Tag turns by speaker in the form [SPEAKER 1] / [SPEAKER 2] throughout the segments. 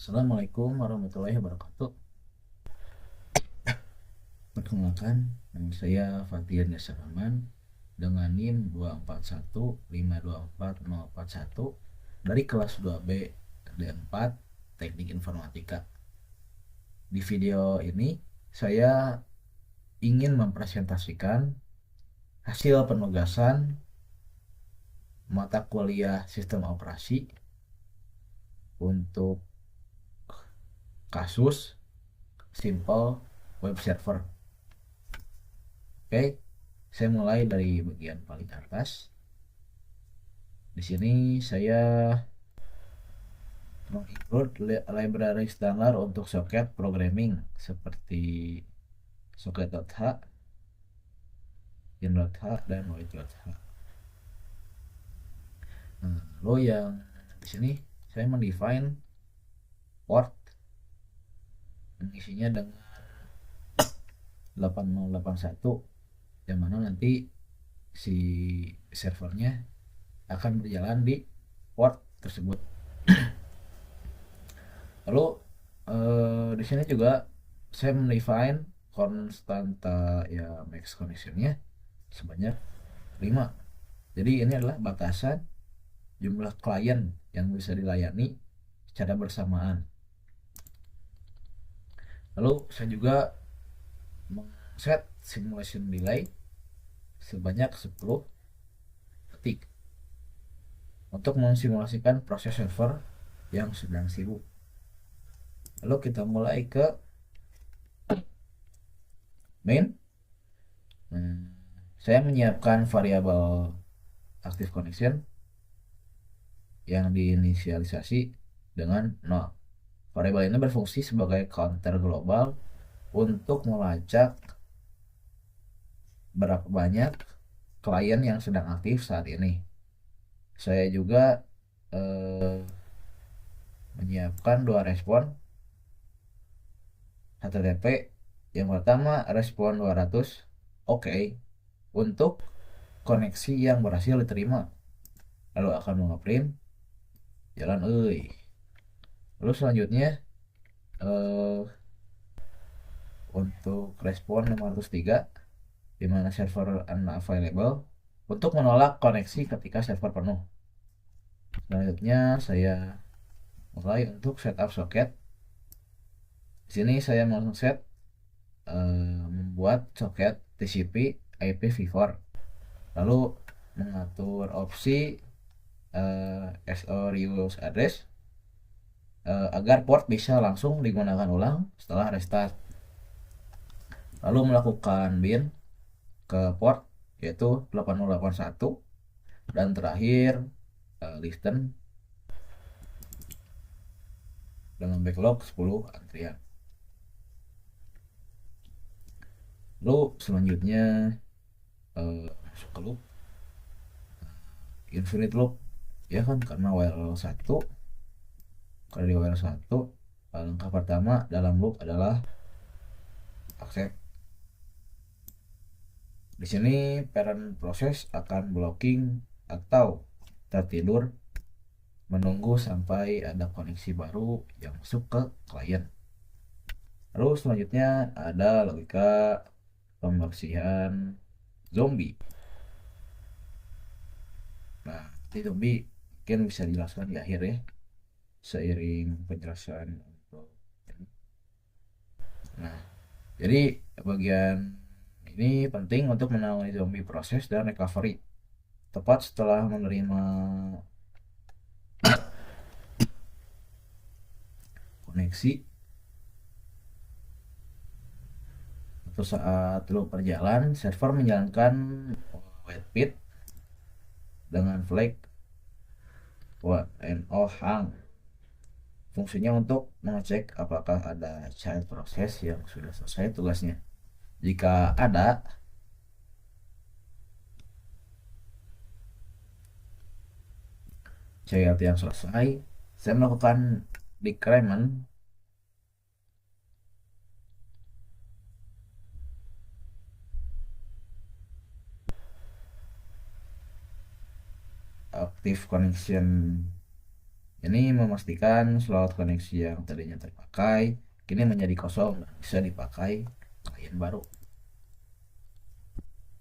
[SPEAKER 1] Assalamualaikum warahmatullahi wabarakatuh. Perkenalkan, nama saya Fatian Yasaraman dengan NIM 2415244041 dari kelas 2B D4 Teknik Informatika. Di video ini saya ingin mempresentasikan hasil penugasan mata kuliah Sistem Operasi untuk kasus Simple Web Server. Oke, saya mulai dari bagian paling atas. Di sini saya menginclude library standar untuk soket programming seperti socket.h, in.h, dan void.h. Nah, lalu yang di sini saya mendefine port yang isinya dengan 8081, yang mana nanti si servernya akan berjalan di port tersebut. Lalu di sini juga saya mendefine konstanta ya max connectionnya sebanyak 5. Jadi ini adalah batasan jumlah klien yang bisa dilayani secara bersamaan. Lalu saya juga set simulation delay sebanyak 10 detik untuk mensimulasikan proses server yang sedang sibuk. Lalu kita mulai ke main. Saya menyiapkan variabel active connection yang diinisialisasi dengan 0. Variabel ini berfungsi sebagai counter global untuk melacak berapa banyak klien yang sedang aktif saat ini. Saya juga menyiapkan 2 respon HTTP. Yang pertama respon 200 oke untuk koneksi yang berhasil diterima, lalu akan mengeprint jalan lalu selanjutnya untuk respon 503 di mana server unavailable untuk menolak koneksi ketika server penuh. Selanjutnya saya mulai untuk setup soket. Di sini saya mau set membuat soket TCP IPv4, lalu mengatur opsi SO reuse address agar port bisa langsung digunakan ulang setelah restart, lalu melakukan bin ke port yaitu 8081 dan terakhir listen dengan backlog 10 antrian. Lalu selanjutnya masuk ke loop infinite loop ya kan, karena while 1 kalau di while 1 langkah pertama dalam loop adalah accept. Di sini parent proses akan blocking atau tertidur menunggu sampai ada koneksi baru yang masuk ke klien. Lalu selanjutnya ada logika pembersihan zombie. Nah, di zombie mungkin bisa dijelaskan di akhir ya, seiring penjelasan untuk ini. Nah, jadi bagian ini penting untuk menangani zombie proses dan recovery. Tepat setelah menerima koneksi atau saat loop berjalan, server menjalankan webkit dengan flag WNO hang. Fungsinya untuk mengecek apakah ada child process yang sudah selesai tugasnya. Jika ada, child yang selesai, saya melakukan decrement active connection Ini memastikan slot koneksi yang tadinya terpakai kini menjadi kosong dan bisa dipakai klien baru.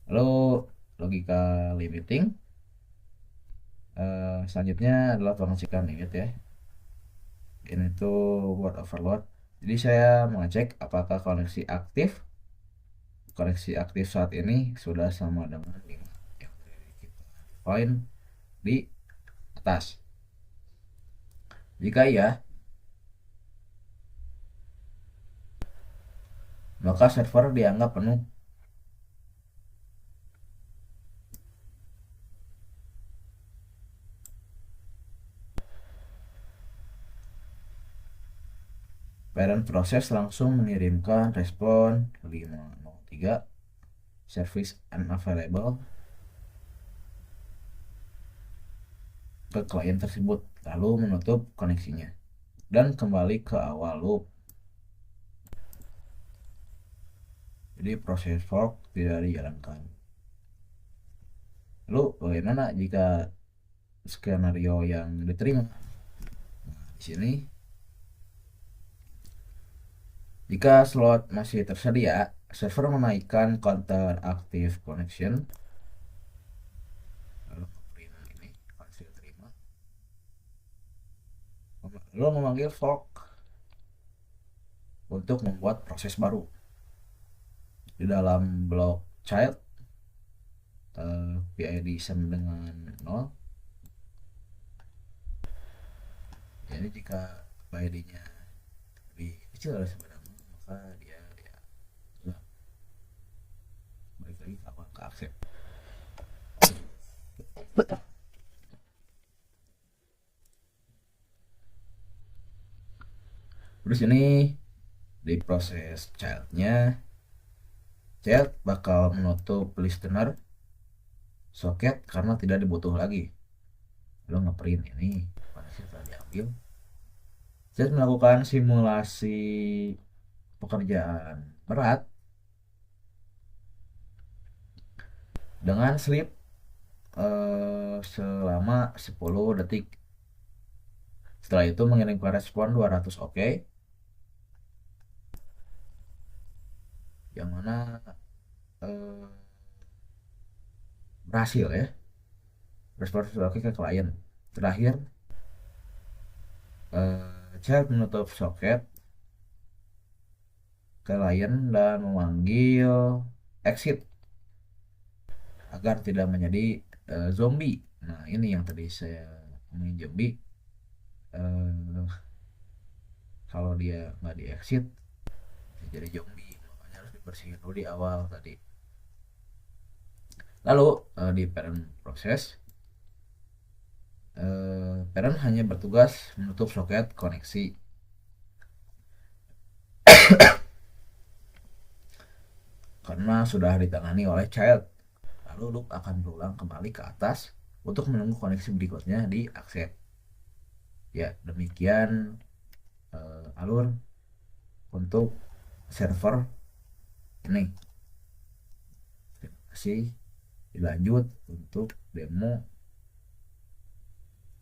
[SPEAKER 1] Lalu logika limiting, selanjutnya adalah pengecekan limit ya. Ini tuh buat overload. Jadi saya mengecek apakah koneksi aktif saat ini sudah sama dengan 5 yang kita define di atas. Jika iya, maka server dianggap penuh. Parent proses langsung mengirimkan respon 503 service unavailable ke klien tersebut, lalu menutup koneksinya dan kembali ke awal loop. Jadi proses fork tidak dijalankan. Lalu bagaimana jika skenario yang diterima? Nah, di sini jika slot masih tersedia, server menaikkan counter active connection. Lalu ini hasil terima. Lalu memanggil fork untuk membuat proses baru. Di dalam blok child, PID sama dengan 0. Jadi jika PID-nya lebih kecil dari sebenarnya, maka dia ya, balik lagi ke awal ke accept. Terus ini di proses child bakal menutup listener soket karena tidak dibutuh lagi. Lalu ngeprint ini koneksi telah diambil. Child melakukan simulasi pekerjaan berat dengan sleep selama 10 detik. Setelah itu mengirimkan respon 200 oke, yang mana eh, berhasil ya, respon oke ke klien. Terakhir child menutup soket klien dan memanggil exit agar tidak menjadi zombie. Nah ini yang tadi saya ngomongin zombie. eh, Kalau dia nggak di exit jadi zombie, makanya harus dibersihin dulu di awal tadi. Lalu di parent proses, parent hanya bertugas menutup soket koneksi karena sudah ditangani oleh child. Lalu loop akan berulang kembali ke atas untuk menunggu koneksi berikutnya di accept. Ya demikian alur untuk server ini. Terima kasih. Dilanjut untuk demo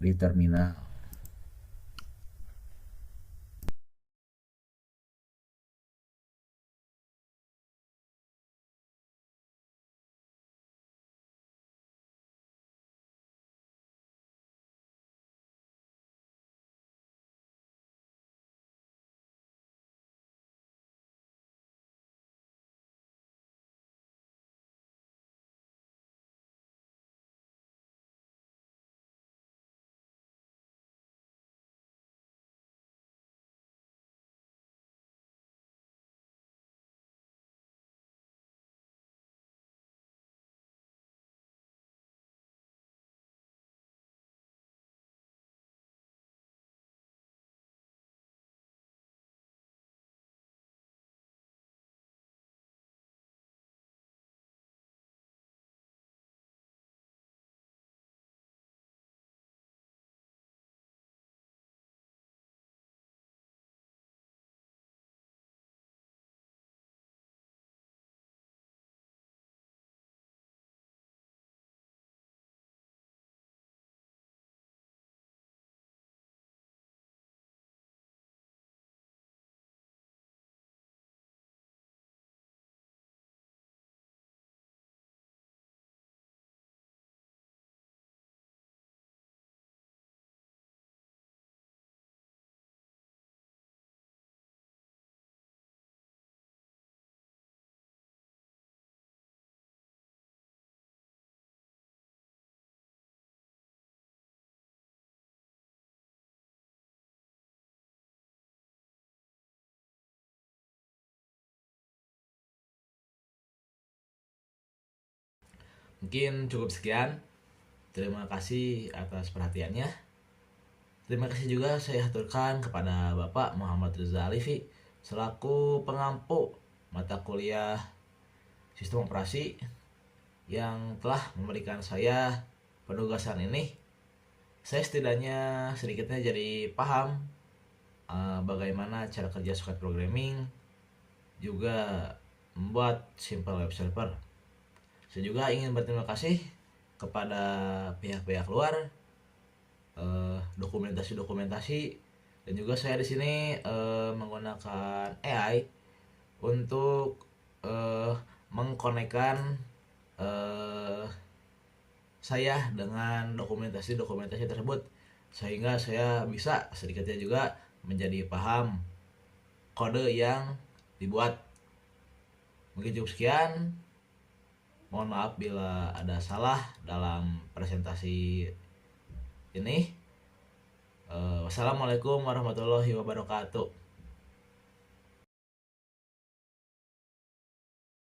[SPEAKER 1] di terminal.
[SPEAKER 2] Mungkin cukup sekian. Terima kasih atas perhatiannya. Terima kasih juga saya haturkan kepada Bapak Muhammad Reza Alifi selaku pengampu mata kuliah Sistem Operasi yang telah memberikan saya penugasan ini. Saya setidaknya sedikitnya jadi paham bagaimana cara kerja socket programming, juga membuat simple web server. Saya juga ingin berterima kasih kepada pihak-pihak luar, dokumentasi-dokumentasi, dan juga saya di sini menggunakan AI untuk mengkonekkan eh, saya dengan dokumentasi-dokumentasi tersebut, sehingga saya bisa sedikitnya juga menjadi paham kode yang dibuat. Mungkin cukup sekian. Mohon maaf bila ada salah dalam presentasi ini. Wassalamualaikum warahmatullahi wabarakatuh.